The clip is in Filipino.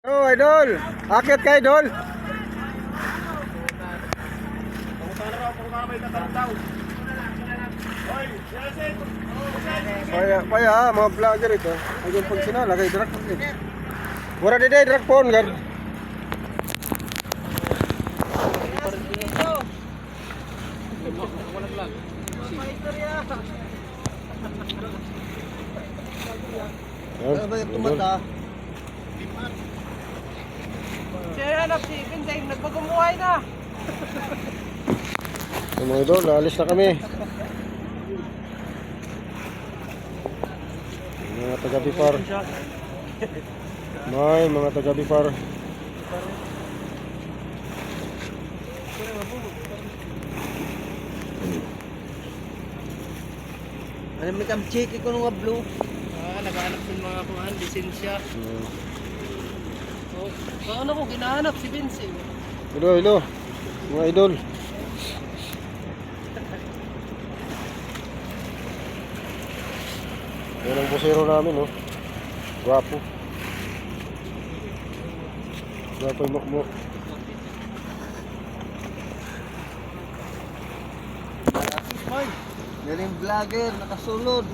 Oh, idol. Akit ka, idol. Paya, mga vlogger ito. Ayun pag sinala kay drag po. Mura di day drag phone gan. Ano ba yung tumata? Siya hanap si Vincent, nagbagumuhay na. Mga idol, alis na kami. Mga taga Bifar. May mga taga Bifar. Ano may kam-check ko nung blue? Naghahanap ng mga kuhan, lisensya. Ano ko, ginahanap si Vincent. Hello. Mga idol. Yan ang busero namin, oh. Gwapo. Gwapo yung mukmuk. Yan yung vlogger, nakasulod.